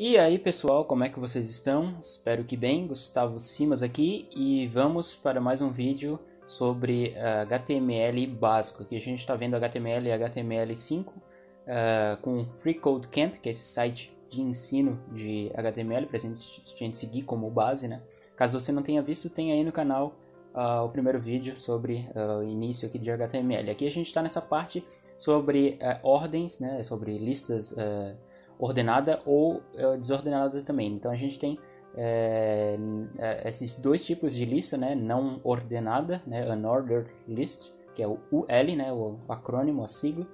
E aí pessoal, como é que vocês estão? Espero que bem, Gustavo Simas aqui e vamos para mais um vídeo sobre HTML básico. Aqui a gente está vendo HTML e HTML5 com Free Code Camp, que é esse site de ensino de HTML para a gente seguir como base, né? Caso você não tenha visto, tem aí no canal o primeiro vídeo sobre o início aqui de HTML. Aqui a gente está nessa parte sobre ordens, né? Sobre listas ordenada ou desordenada também. Então a gente tem esses dois tipos de lista, né? Não ordenada, né? Unordered list, que é o UL, né? O acrônimo, a sigla,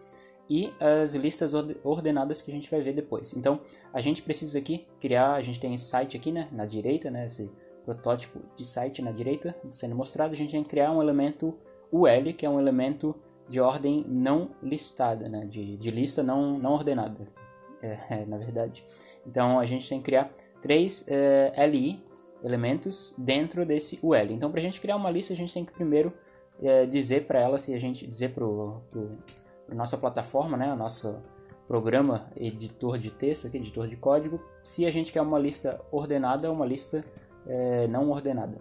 e as listas ordenadas que a gente vai ver depois. Então a gente precisa aqui criar, a gente tem esse site aqui, né? Na direita, né? Esse protótipo de site na direita sendo mostrado. A gente tem que criar um elemento UL, que é um elemento de ordem não listada, né? De lista não ordenada. Na verdade. Então a gente tem que criar 3 LI elementos dentro desse UL. Então para a gente criar uma lista a gente tem que primeiro dizer para ela, se a gente dizer para nossa plataforma, né, o nosso programa editor de texto, aqui, editor de código, se a gente quer uma lista ordenada ou uma lista não ordenada.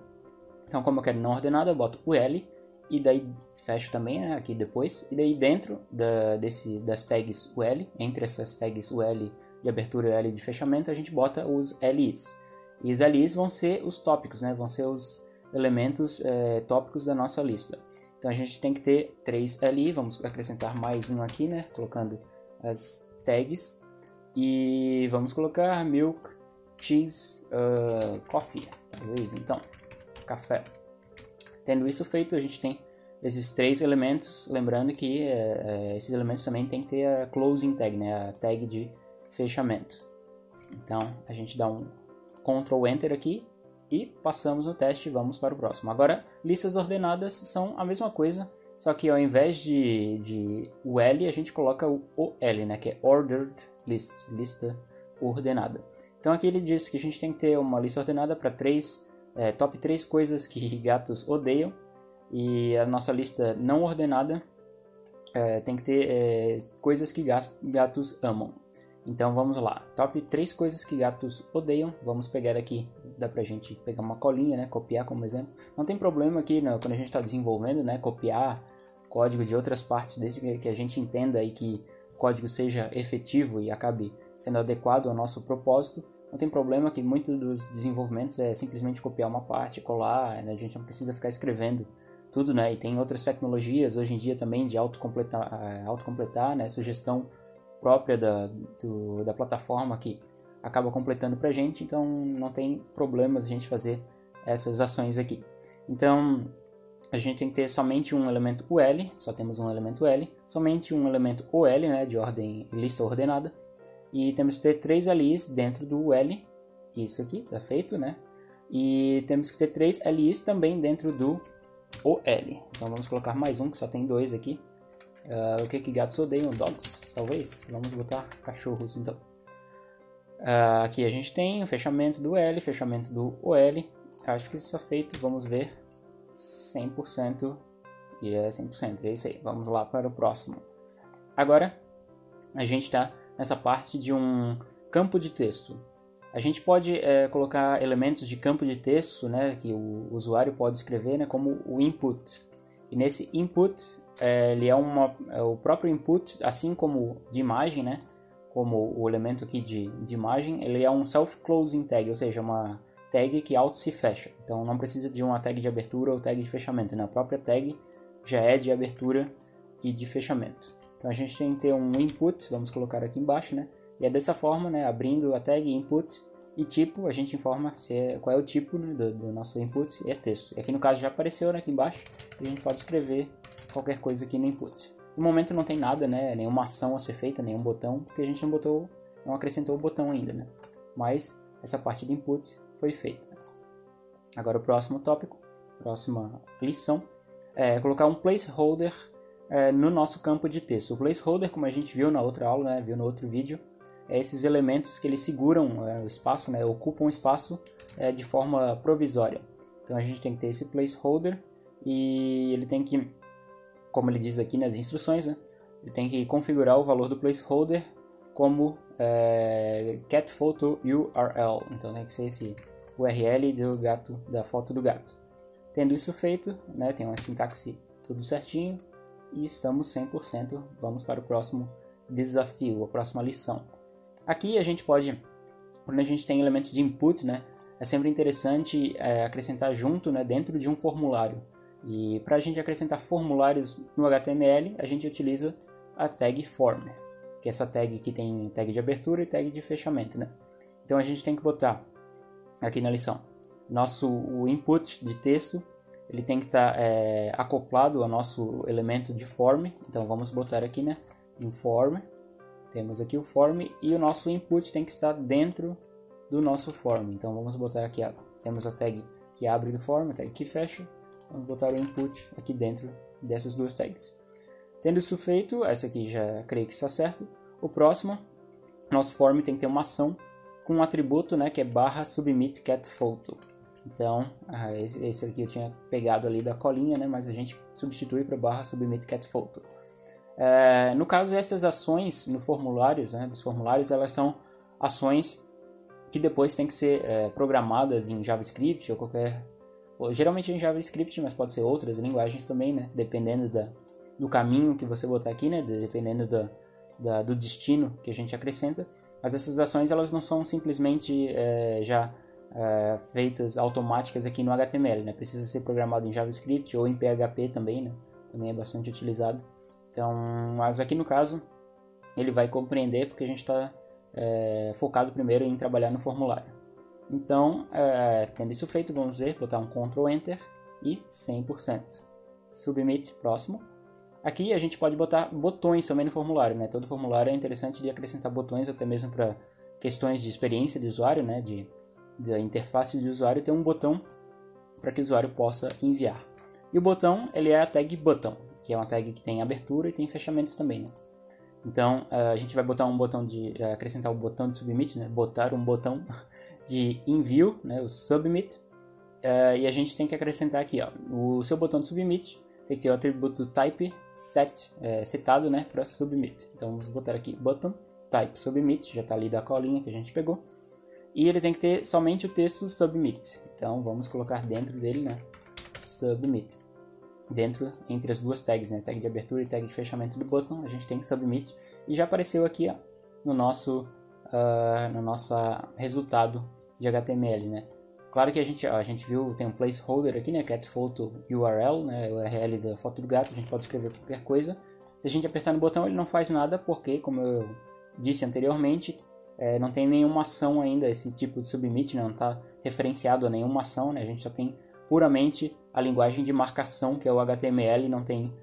Então como eu quero não ordenada, eu boto UL e daí fecho também, né, aqui depois, e daí dentro das tags UL, entre essas tags UL de abertura e UL de fechamento, a gente bota os LIs. E os LIs vão ser os tópicos, né, vão ser os elementos tópicos da nossa lista. Então a gente tem que ter 3 LI, vamos acrescentar mais um aqui, né, colocando as tags, e vamos colocar milk, cheese, coffee, talvez, então, café. Tendo isso feito, a gente tem esses 3 elementos, lembrando que esses elementos também tem que ter a closing tag, né, a tag de fechamento. Então, a gente dá um Ctrl Enter aqui e passamos no teste e vamos para o próximo. Agora, listas ordenadas são a mesma coisa, só que ao invés de UL, a gente coloca o OL, né, que é Ordered List, lista ordenada. Então, aqui ele diz que a gente tem que ter uma lista ordenada para top 3 coisas que gatos odeiam, e a nossa lista não ordenada tem que ter coisas que gatos amam. Então vamos lá, top 3 coisas que gatos odeiam. Vamos pegar aqui, dá pra gente pegar uma colinha, né, copiar como exemplo. Não tem problema aqui, quando a gente está desenvolvendo, né, copiar código de outras partes, desde que a gente entenda aí que o código seja efetivo e acabe sendo adequado ao nosso propósito. Não tem problema, que muitos dos desenvolvimentos é simplesmente copiar uma parte, colar, né? A gente não precisa ficar escrevendo tudo, né? E tem outras tecnologias hoje em dia também de autocompletar, né? Sugestão própria da plataforma que acaba completando pra gente, então não tem problemas a gente fazer essas ações aqui. Então a gente tem que ter somente um elemento UL, só temos um elemento UL, somente um elemento OL, né? De ordem lista ordenada. E temos que ter 3 LIs dentro do UL, isso aqui, está feito, né? E temos que ter 3 LIs também dentro do OL. Então vamos colocar mais um, que só tem 2 aqui. O que gatos odeiam? Dogs, talvez? Vamos botar cachorros, então. Aqui a gente tem o fechamento do L, fechamento do OL. Acho que isso está feito, vamos ver. 100%. E é 100%, é isso aí. Vamos lá para o próximo. Agora, a gente está nessa parte de um campo de texto. A gente pode colocar elementos de campo de texto, né, que o usuário pode escrever, né, como o input. E nesse input, ele é o próprio input, assim como de imagem, né, como o elemento aqui de imagem, ele é um self-closing tag, ou seja, uma tag que auto se fecha. Então não precisa de uma tag de abertura ou tag de fechamento, né? A própria tag já é de abertura e de fechamento. Então a gente tem que ter um input, vamos colocar aqui embaixo, né? E é dessa forma, né? Abrindo a tag input e tipo, a gente informa qual é o tipo, né, do nosso input, e é texto. E aqui no caso já apareceu, né, aqui embaixo, e a gente pode escrever qualquer coisa aqui no input. No momento não tem nada, né? Nenhuma ação a ser feita, nenhum botão, porque a gente não acrescentou o botão ainda, né? Mas essa parte do input foi feita. Agora o próximo tópico, próxima lição, é colocar um placeholder no nosso campo de texto. O placeholder, como a gente viu na outra aula, né, viu no outro vídeo, é esses elementos que eles seguram o espaço, né, ocupam o espaço de forma provisória. Então a gente tem que ter esse placeholder e ele tem que, como ele diz aqui nas instruções, né, ele tem que configurar o valor do placeholder como cat photo URL. Então tem que ser esse URL do gato, da foto do gato. Tendo isso feito, né, tem uma sintaxe tudo certinho e estamos 100%. Vamos para o próximo desafio, a próxima lição. Aqui a gente pode, quando a gente tem elementos de input, né, é sempre interessante acrescentar junto, né, dentro de um formulário. E para a gente acrescentar formulários no HTML, a gente utiliza a tag form, que é essa tag que tem tag de abertura e tag de fechamento, né? Então a gente tem que botar aqui na lição o input de texto, ele tem que estar acoplado ao nosso elemento de form. Então vamos botar aqui, né, em form, temos aqui o form e o nosso input tem que estar dentro do nosso form. Então vamos botar aqui, temos a tag que abre do form, a tag que fecha, vamos botar o input aqui dentro dessas duas tags. Tendo isso feito, essa aqui já creio que está certo. O próximo, nosso form tem que ter uma ação com um atributo, né, que é /submit_cat_photo. Então, esse aqui eu tinha pegado ali da colinha, né, mas a gente substitui para /submit_cat_photo. No caso, essas ações no formulários, né, dos formulários, elas são ações que depois tem que ser programadas em JavaScript ou geralmente em JavaScript, mas pode ser outras linguagens também, né, dependendo do caminho que você botar aqui, né, dependendo do destino que a gente acrescenta. Mas essas ações elas não são simplesmente feitas automáticas aqui no HTML, né? Precisa ser programado em JavaScript ou em PHP também, né? Também é bastante utilizado. Então, mas aqui no caso ele vai compreender porque a gente está focado primeiro em trabalhar no formulário. Então, tendo isso feito, vamos botar um Ctrl Enter e 100%. Submit, próximo. Aqui a gente pode botar botões também no formulário, né? Todo formulário é interessante de acrescentar botões, até mesmo para questões de experiência de usuário, né? Da interface de usuário, ter um botão para que o usuário possa enviar. E o botão, ele é a tag button, que é uma tag que tem abertura e tem fechamento também, né? Então, a gente vai botar um botão acrescentar o botão de submit, né? Botar um botão de envio, né? O submit. E a gente tem que acrescentar aqui, o seu botão de submit tem que ter o atributo type setado, né, para submit. Então vamos botar aqui button type submit, já está ali da colinha que a gente pegou. E ele tem que ter somente o texto submit. Então vamos colocar dentro dele, né, submit. Entre as duas tags, né, tag de abertura e tag de fechamento do button, a gente tem que submit. E já apareceu aqui no nosso resultado de HTML, né. Claro que a gente viu, tem um placeholder aqui, né, cat photo URL, né, URL da foto do gato, a gente pode escrever qualquer coisa. Se a gente apertar no botão, ele não faz nada, porque, como eu disse anteriormente, não tem nenhuma ação ainda, esse tipo de submit, né, não está referenciado a nenhuma ação, né, a gente só tem puramente a linguagem de marcação, que é o HTML, não tem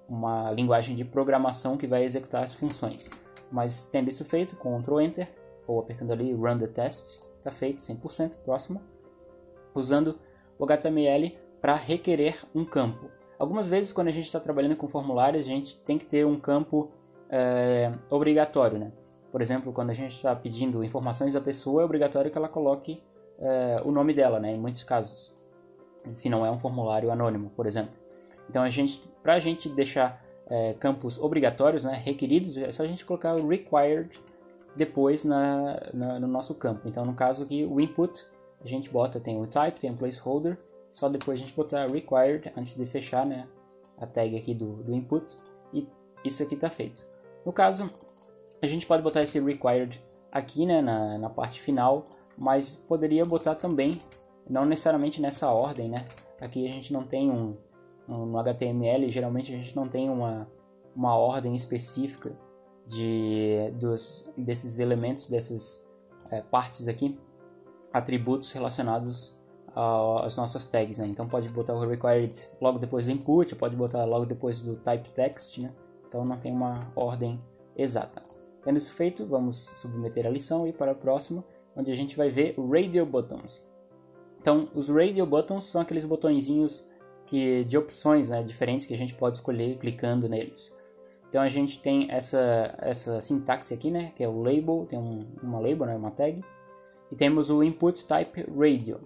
uma linguagem de programação que vai executar as funções. Mas tendo isso feito, Ctrl Enter, ou apertando ali Run the Test, está feito, 100%, próximo. Usando o HTML para requerer um campo. Algumas vezes, quando a gente está trabalhando com formulários, a gente tem que ter um campo obrigatório, né? Por exemplo, quando a gente está pedindo informações da pessoa, é obrigatório que ela coloque o nome dela, né? Em muitos casos. Se não é um formulário anônimo, por exemplo. Então, para a gente deixar campos obrigatórios, né, requeridos, é só a gente colocar o required depois no nosso campo. Então, no caso aqui, o input, a gente tem o type, tem o placeholder, só depois a gente botar required antes de fechar, né, a tag aqui do input, e isso aqui está feito. No caso, a gente pode botar esse required aqui, né, na parte final, mas poderia botar também, não necessariamente nessa ordem, né. Aqui a gente não tem no HTML, geralmente a gente não tem uma ordem específica desses elementos, dessas partes aqui, atributos relacionados às nossas tags, né? Então pode botar o required logo depois do input, pode botar logo depois do type text, né? Então não tem uma ordem exata. Tendo isso feito, vamos submeter a lição e ir para o próximo, onde a gente vai ver radio buttons. Então os radio buttons são aqueles botõezinhos de opções, né, diferentes que a gente pode escolher clicando neles. Então a gente tem essa sintaxe aqui, né, que é o label, tem uma label, né, uma tag, e temos o input type radio,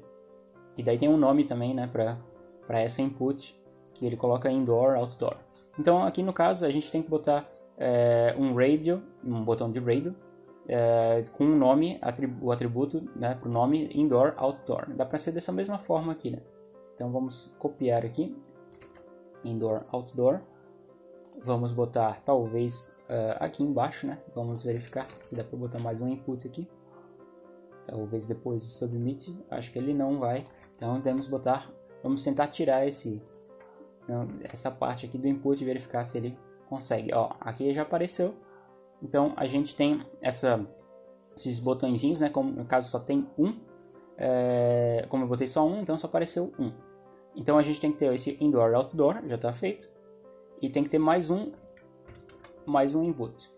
e daí tem um nome também, né, para essa input, que ele coloca indoor, outdoor. Então aqui no caso a gente tem que botar um botão de radio, com um nome, o atributo, né, para o nome indoor, outdoor. Dá para ser dessa mesma forma aqui, né? Então vamos copiar aqui, indoor, outdoor. Vamos botar talvez aqui embaixo, né? Vamos verificar se dá para botar mais um input aqui. Talvez depois do submit, acho que ele não vai. Então vamos tentar tirar essa parte aqui do input e verificar se ele consegue. Ó, aqui já apareceu. Então a gente tem esses botõezinhos, né? Como no caso só tem um. Como eu botei só um, então só apareceu um. Então a gente tem que ter esse indoor, outdoor, já está feito. E tem que ter mais um input.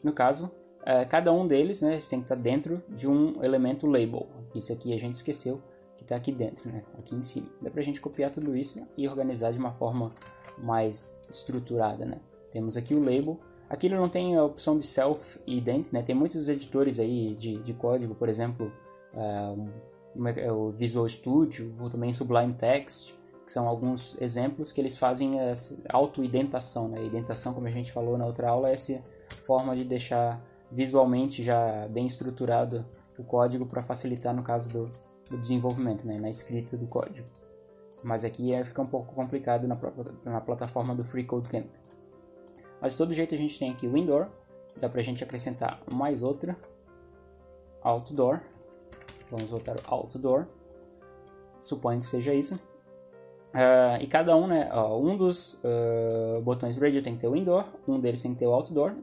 No caso, cada um deles, né, tem que estar dentro de um elemento label. Isso aqui a gente esqueceu que está aqui dentro, né, aqui em cima. Dá para a gente copiar tudo isso e organizar de uma forma mais estruturada, né. Temos aqui o label. Aqui ele não tem a opção de self-ident, né. Tem muitos editores aí de código, por exemplo, o Visual Studio ou também Sublime Text, que são alguns exemplos que eles fazem auto-identação, né? Identação, como a gente falou na outra aula, é essa forma de deixar visualmente já bem estruturado o código para facilitar no caso do desenvolvimento, né? Na escrita do código. Mas aqui fica um pouco complicado na plataforma do FreeCodeCamp. Mas de todo jeito a gente tem aqui o indoor, dá para a gente acrescentar mais outra, outdoor. Vamos voltar ao outdoor, suponho que seja isso. E cada um, né, um dos botões radio tem que ter o indoor, um deles tem que ter o outdoor.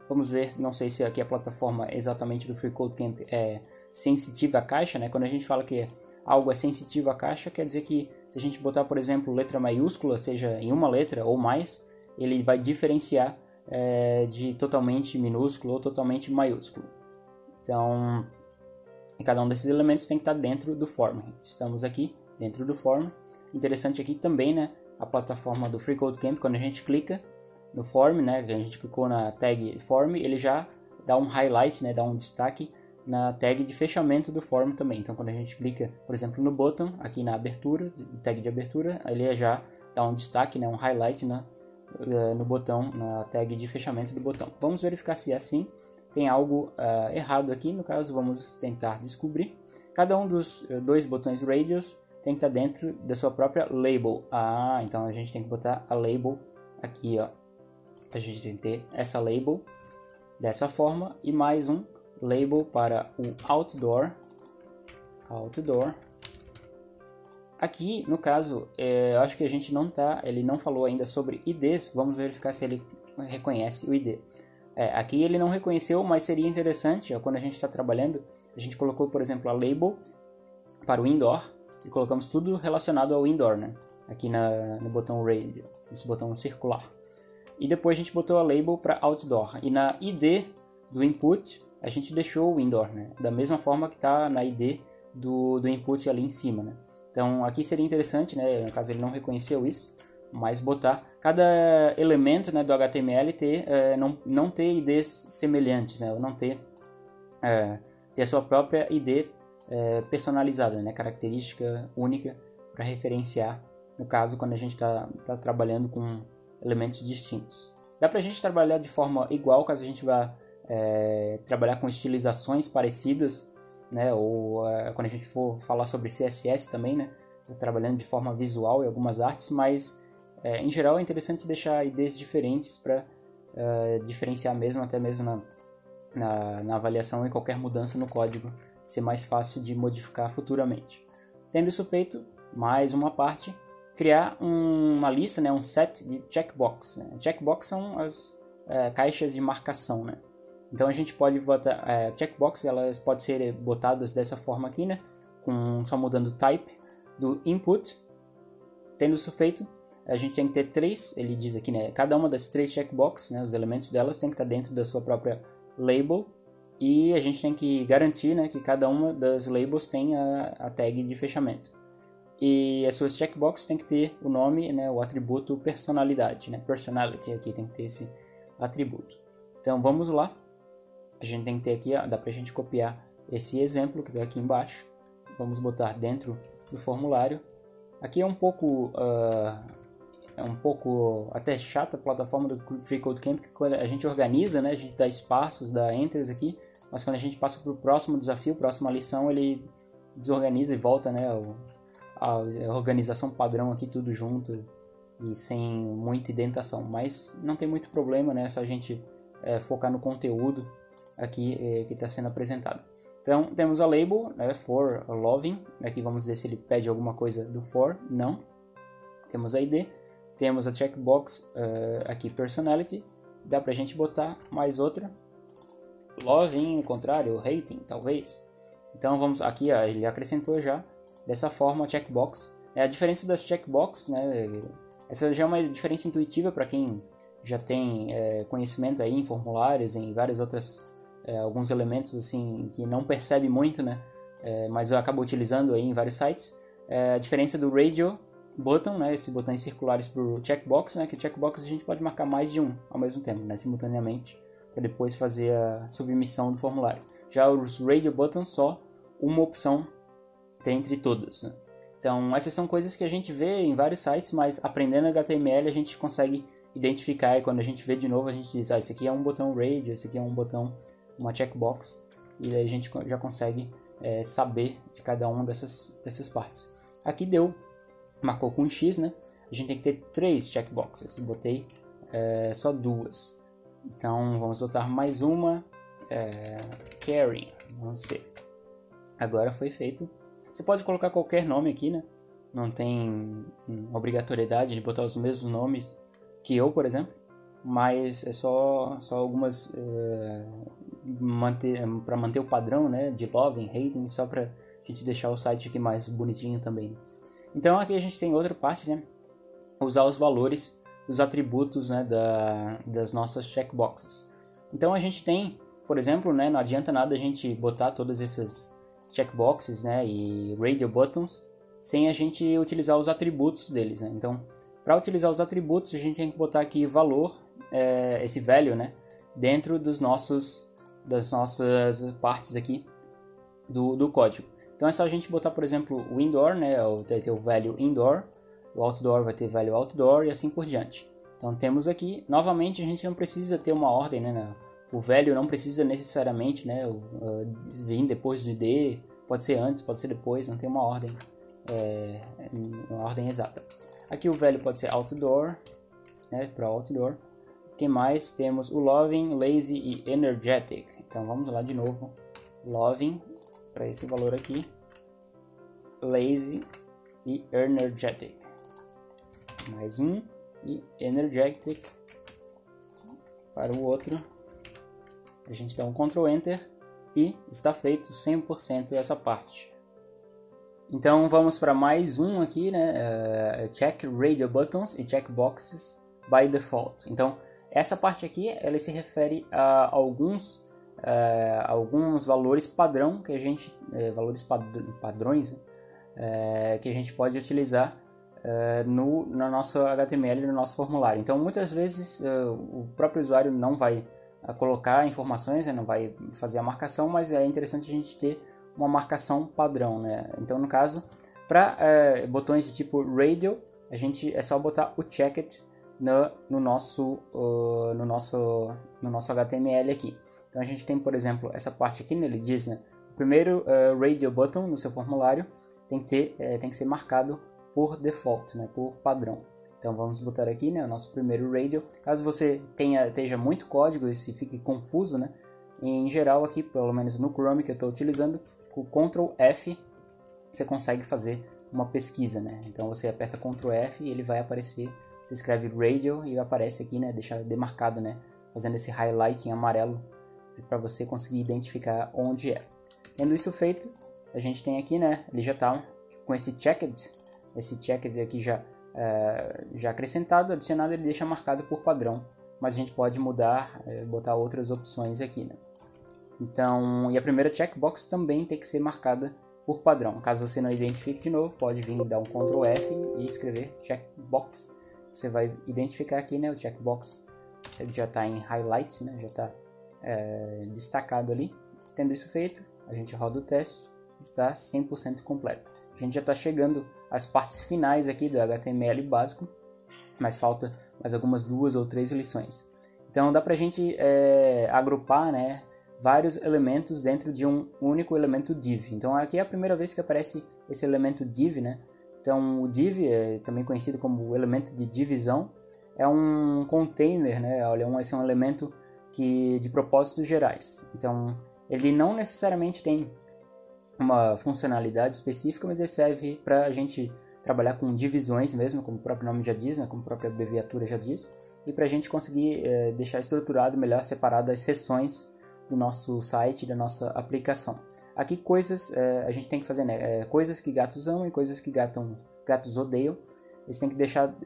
Vamos ver, não sei se aqui a plataforma exatamente do FreeCodeCamp é sensitiva à caixa, né? Quando a gente fala que algo é sensitivo à caixa, quer dizer que se a gente botar, por exemplo, letra maiúscula, seja em uma letra ou mais, ele vai diferenciar de totalmente minúsculo ou totalmente maiúsculo. Então, cada um desses elementos tem que estar dentro do form. Estamos aqui dentro do form. Interessante aqui também, né, a plataforma do FreeCodeCamp, quando a gente clica no form, né, a gente clicou na tag form, ele já dá um highlight, né, dá um destaque na tag de fechamento do form também. Então quando a gente clica, por exemplo, no button, aqui na abertura, tag de abertura, ele já dá um destaque, né, um highlight no botão, na tag de fechamento do botão. Vamos verificar se é assim. Tem algo errado aqui, no caso vamos tentar descobrir. Cada um dos dois botões radios tem que estar dentro da sua própria label. Então a gente tem que botar a label aqui, ó. A gente tem que ter essa label dessa forma e mais um label para o outdoor. Aqui, no caso, eu acho que a gente ele não falou ainda sobre IDs. Vamos verificar se ele reconhece o ID. Aqui ele não reconheceu, mas seria interessante, ó, quando a gente está trabalhando, a gente colocou, por exemplo, a label para o indoor e colocamos tudo relacionado ao indoor, né? Aqui no botão radio, esse botão circular. E depois a gente botou a label para outdoor. E na ID do input, a gente deixou o indoor, né? Da mesma forma que está na ID do input ali em cima, né? Então aqui seria interessante, né? No caso ele não reconheceu isso, mas botar cada elemento, né, do HTML não ter IDs semelhantes, né? Ou não ter a sua própria ID personalizada, né? Característica única para referenciar, no caso, quando a gente está trabalhando com elementos distintos. Dá para a gente trabalhar de forma igual, caso a gente vá trabalhar com estilizações parecidas, né? Ou quando a gente for falar sobre CSS também, né? Trabalhando de forma visual em algumas artes, mas em geral é interessante deixar IDs diferentes para diferenciar mesmo, até mesmo na avaliação e qualquer mudança no código ser mais fácil de modificar futuramente. Tendo isso feito, mais uma parte, criar uma lista, né, um set de checkbox. Checkbox são as caixas de marcação, né? Então a gente pode botar checkbox, elas podem ser botadas dessa forma aqui, né, só mudando o type do input. Tendo isso feito, a gente tem que ter 3, ele diz aqui, né, cada uma das 3 checkbox, né, os elementos delas tem que estar dentro da sua própria label. E a gente tem que garantir, né, que cada uma das labels tem a tag de fechamento. E as suas checkbox tem que ter o nome, né, o atributo personalidade, né, personality aqui tem que ter esse atributo. Então vamos lá, a gente tem que ter aqui, dá pra gente copiar esse exemplo que está aqui embaixo. Vamos botar dentro do formulário. Aqui é um pouco um pouco até chata a plataforma do FreeCodeCamp, que quando a gente organiza, né, a gente dá espaços, dá enters aqui, mas quando a gente passa para o próximo desafio, próxima lição, ele desorganiza e volta, né, a organização padrão aqui, tudo junto e sem muita indentação. Mas não tem muito problema, né, é só a gente focar no conteúdo aqui que está sendo apresentado. Então, temos a label, né, for loving, aqui vamos ver se ele pede alguma coisa do for, não. Temos a ID, temos a checkbox aqui personality, dá pra gente botar mais outra, loving, o contrário, hating, talvez. Então vamos aqui, ele acrescentou já, dessa forma a checkbox. A diferença das checkbox, né, essa já é uma diferença intuitiva para quem já tem conhecimento aí em formulários, em várias outras, alguns elementos assim que não percebe muito, né, mas eu acabo utilizando aí em vários sites. A diferença do radio button, né, esses botões circulares para o checkbox, né, que o checkbox a gente pode marcar mais de um ao mesmo tempo, né, simultaneamente, para depois fazer a submissão do formulário. Já os radio buttons, só uma opção dentre todas, né? Então essas são coisas que a gente vê em vários sites, mas aprendendo HTML a gente consegue identificar, e quando a gente vê de novo a gente diz, esse aqui é um botão radio, esse aqui é um botão, uma checkbox, e daí a gente já consegue saber de cada uma dessas partes. Aqui marcou com X, né? A gente tem que ter 3 checkboxes, eu botei só 2. Então vamos botar mais uma, caring, vamos ver. Agora foi feito. Você pode colocar qualquer nome aqui, né? Não tem obrigatoriedade de botar os mesmos nomes que eu, por exemplo. Mas é só algumas para manter o padrão, né? De loving, hating, só para a gente deixar o site aqui mais bonitinho também. Então aqui a gente tem outra parte, né? Usar os valores, os atributos, né? Das nossas checkboxes. Então a gente tem, por exemplo, né? Não adianta nada a gente botar todas essas checkboxes, né, e radio buttons sem a gente utilizar os atributos deles, né? Então, para utilizar os atributos, a gente tem que botar aqui valor, esse value, né, dentro das nossas partes aqui do código. Então é só a gente botar, por exemplo, o indoor, né, vai ter o value indoor, o outdoor vai ter value outdoor e assim por diante. Então temos aqui, novamente, a gente não precisa ter uma ordem, né, o value não precisa necessariamente, né, vir depois do ID, pode ser antes, pode ser depois, não tem uma ordem exata. Aqui o value pode ser outdoor, né, para outdoor. O que mais? Temos o loving, lazy e energetic. Então vamos lá de novo. Loving, para esse valor aqui. Lazy e energetic. Mais um. E energetic para o outro. A gente dá um Ctrl Enter e está feito 100% essa parte. Então vamos para mais um aqui, né? Check radio buttons e checkboxes by default. Então essa parte aqui ela se refere a alguns valores padrão que a gente padrões que a gente pode utilizar no nosso HTML, no nosso formulário. Então muitas vezes o próprio usuário não vai colocar informações, né, não vai fazer a marcação, mas é interessante a gente ter uma marcação padrão, né? Então no caso, para botões de tipo radio, a gente é só botar o checked no nosso HTML aqui. Então a gente tem, por exemplo, essa parte aqui, né, ele diz, né, o primeiro radio button no seu formulário tem que ser marcado por default, né, por padrão. Então vamos botar aqui, né, o nosso primeiro radio. Caso você esteja muito código e se fique confuso, né, em geral aqui, pelo menos no Chrome que eu estou utilizando, com Ctrl F você consegue fazer uma pesquisa, né? Então você aperta Ctrl F e ele vai aparecer, você escreve radio e aparece aqui, né, deixa demarcado, né, fazendo esse highlight em amarelo para você conseguir identificar onde é. Tendo isso feito, a gente tem aqui, né, ele já está com esse checked aqui já acrescentado, adicionado, ele deixa marcado por padrão, mas a gente pode mudar, botar outras opções aqui, né? Então, e a primeira checkbox também tem que ser marcada por padrão. Caso você não identifique de novo, pode vir dar um Ctrl F e escrever checkbox. Você vai identificar aqui, né, o checkbox ele já está em highlight, né, já está destacado ali. Tendo isso feito, a gente roda o teste, está 100% completo. A gente já está chegando às partes finais aqui do HTML básico. mas falta mais algumas 2 ou 3 lições. Então dá pra gente agrupar, né, vários elementos dentro de um único elemento div. Então aqui é a primeira vez que aparece esse elemento div, né? Então o div é também conhecido como elemento de divisão, é um container, né? Olha, esse é um elemento de propósitos gerais. Então ele não necessariamente tem uma funcionalidade específica, mas ele serve para a gente trabalhar com divisões mesmo, como o próprio nome já diz, né? Como a própria abreviatura já diz, e para a gente conseguir deixar estruturado melhor, separado as seções do nosso site, da nossa aplicação. Aqui coisas a gente tem que fazer, né? Coisas que gatos amam e coisas que gatos odeiam. Eles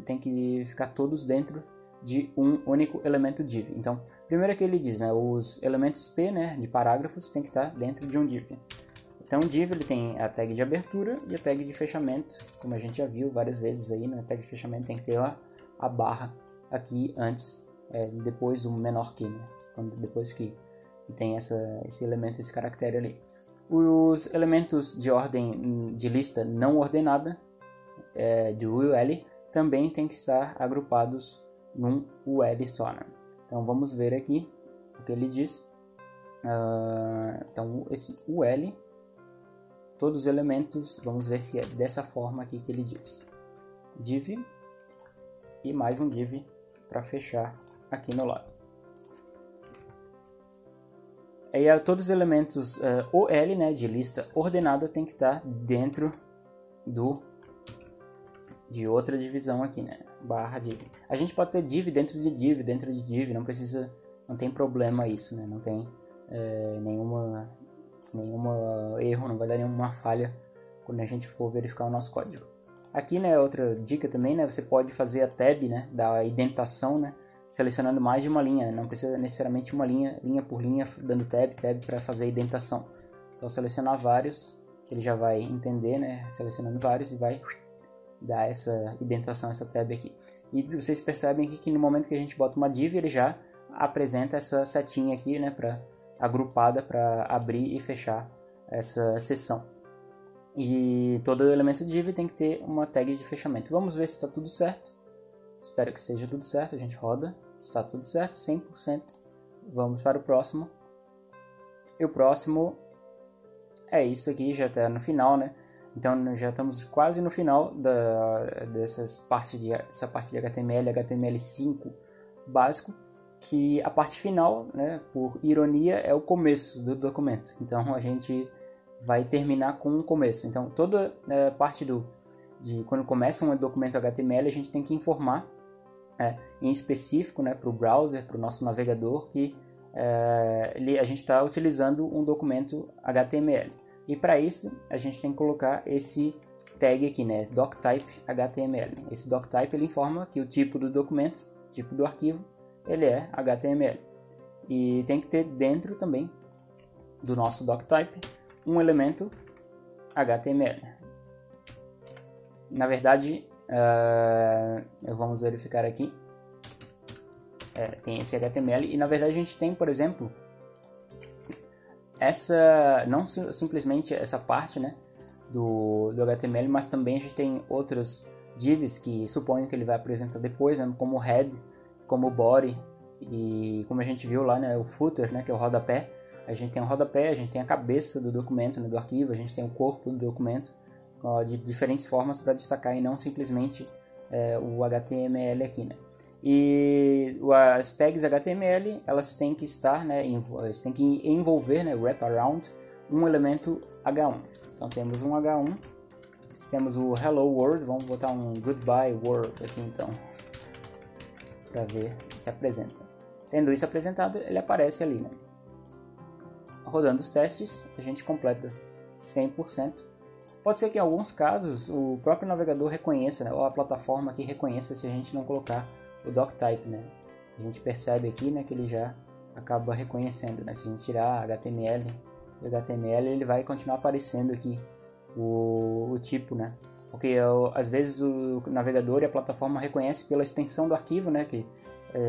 têm que ficar todos dentro de um único elemento div. Então, primeiro que ele diz, né? Os elementos P, né? De parágrafos tem que estar dentro de um div. Então, o div ele tem a tag de abertura e a tag de fechamento, como a gente já viu várias vezes aí, né? A tag de fechamento tem que ter a barra aqui antes, depois o menor que, né? Depois que tem esse elemento, esse caractere ali. Os elementos de ordem de lista não ordenada, do UL, também tem que estar agrupados num UL só, né? Então vamos ver aqui o que ele diz. Então esse UL, todos os elementos, vamos ver se é dessa forma aqui que ele diz. Div e mais um div para fechar aqui no lado. Aí todos os elementos OL, né, de lista ordenada, tem que estar dentro de outra divisão aqui, né, barra div. A gente pode ter div dentro de div, não tem problema isso, né, não tem nenhuma erro, não vai dar nenhuma falha quando a gente for verificar o nosso código. Aqui, né, outra dica também, né, você pode fazer a tab, né, da indentação, né, selecionando mais de uma linha, não precisa necessariamente uma linha por linha, dando tab para fazer a indentação. Só selecionar vários, que ele já vai entender, né, selecionando vários e vai dar essa indentação, essa tab aqui. E vocês percebem aqui que no momento que a gente bota uma div, ele já apresenta essa setinha aqui, né, agrupada para abrir e fechar essa seção. E todo elemento div tem que ter uma tag de fechamento. Vamos ver se está tudo certo. Espero que esteja tudo certo, a gente roda, está tudo certo, 100%. Vamos para o próximo. E o próximo é isso aqui, já está no final, né? Então já estamos quase no final dessa parte de HTML, HTML5 básico, que a parte final, né, por ironia, é o começo do documento. Então a gente vai terminar com o começo. Então toda parte de quando começa um documento HTML, a gente tem que informar em específico, né, para o browser, para o nosso navegador, que a gente está utilizando um documento HTML. E para isso, a gente tem que colocar esse tag aqui, né, doctype HTML. Esse doctype ele informa que o tipo do documento, tipo do arquivo, ele é HTML. E tem que ter dentro também do nosso doctype um elemento HTML. Na verdade, vamos verificar aqui. Tem esse HTML e na verdade a gente tem, por exemplo, não simplesmente essa parte, né, do HTML, mas também a gente tem outras divs que suponho que ele vai apresentar depois, né, como head, como body e como a gente viu lá, né, o footer, né, que é o rodapé. A gente tem o rodapé, a gente tem a cabeça do documento, né, do arquivo, a gente tem o corpo do documento, de diferentes formas para destacar e não simplesmente o HTML aqui, né? E as tags HTML elas têm que estar, né, elas têm que envolver, né, wrap around um elemento H1. Então temos um H1, temos o hello world, vamos botar um goodbye world aqui então, para ver se apresenta. Tendo isso apresentado, ele aparece ali, né? Rodando os testes, a gente completa 100%. Pode ser que em alguns casos o próprio navegador reconheça, né, ou a plataforma aqui reconheça se a gente não colocar o doctype, né? A gente percebe aqui, né, que ele já acaba reconhecendo, né? Se a gente tirar HTML, ele vai continuar aparecendo aqui o tipo, né? Porque às vezes o navegador e a plataforma reconhecem pela extensão do arquivo, né? Que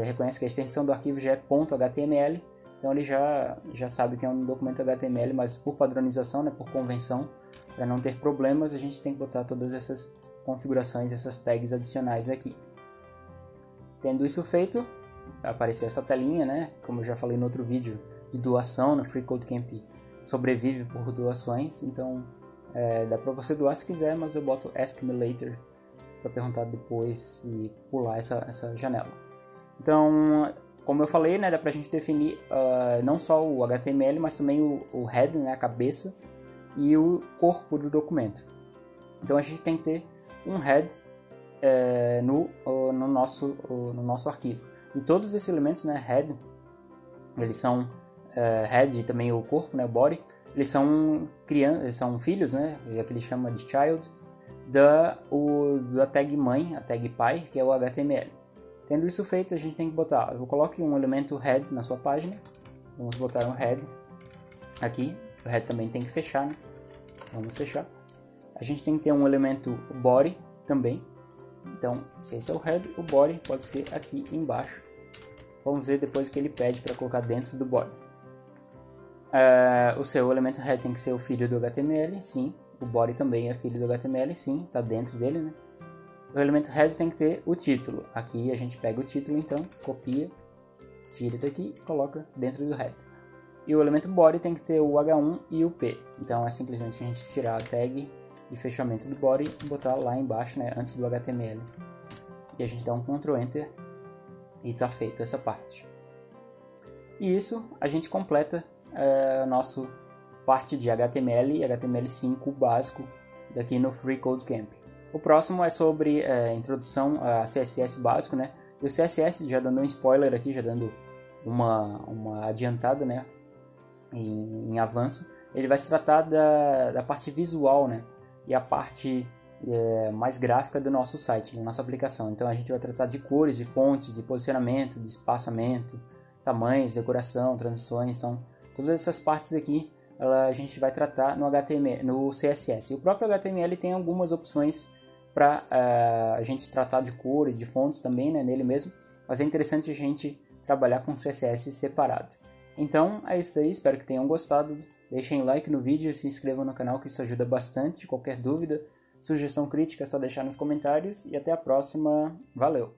reconhece que a extensão do arquivo já é .html, então ele já sabe que é um documento HTML, mas por padronização, né, por convenção, para não ter problemas, a gente tem que botar todas essas configurações, essas tags adicionais aqui. Tendo isso feito, vai aparecer essa telinha, né? Como eu já falei no outro vídeo de doação, no FreeCodeCamp sobrevive por doações, então dá para você doar se quiser, mas eu boto Ask Me Later para perguntar depois e pular essa janela. Então, como eu falei, né, dá pra gente definir não só o HTML, mas também o head, né, a cabeça, e o corpo do documento. Então a gente tem que ter um head no nosso arquivo. E todos esses elementos, né, head, eles são head e também o corpo, né, body, eles são filhos, né, é o que ele chama de child, da tag mãe, a tag pai, que é o HTML. Tendo isso feito, a gente tem que botar, eu coloque um elemento head na sua página, vamos botar um head aqui, o head também tem que fechar, né? Vamos fechar. A gente tem que ter um elemento body também, então se esse é o head, o body pode ser aqui embaixo. Vamos ver depois o que ele pede para colocar dentro do body. O seu elemento head tem que ser o filho do HTML, sim. O body também é filho do HTML, sim, está dentro dele, né? O elemento head tem que ter o título. Aqui a gente pega o título, então, copia, tira daqui e coloca dentro do head. E o elemento body tem que ter o H1 e o P. Então é simplesmente a gente tirar a tag de fechamento do body e botar lá embaixo, né, antes do HTML. E a gente dá um Ctrl Enter e está feita essa parte. E isso a gente completa a nossa parte de HTML e HTML5 básico daqui no FreeCodeCamp. O próximo é sobre introdução a CSS básico, né? E o CSS, já dando um spoiler aqui, já dando uma adiantada, né? Em avanço, ele vai se tratar da parte visual, né? E a parte mais gráfica do nosso site, da nossa aplicação. Então a gente vai tratar de cores, de fontes, de posicionamento, de espaçamento, tamanhos, decoração, transições. Então todas essas partes aqui a gente vai tratar no HTML, no CSS. E o próprio HTML tem algumas opções para a gente tratar de cor e de fontes também, né, nele mesmo, mas é interessante a gente trabalhar com CSS separado. Então é isso aí, espero que tenham gostado, deixem like no vídeo, se inscrevam no canal que isso ajuda bastante. Qualquer dúvida, sugestão, crítica é só deixar nos comentários e até a próxima, valeu!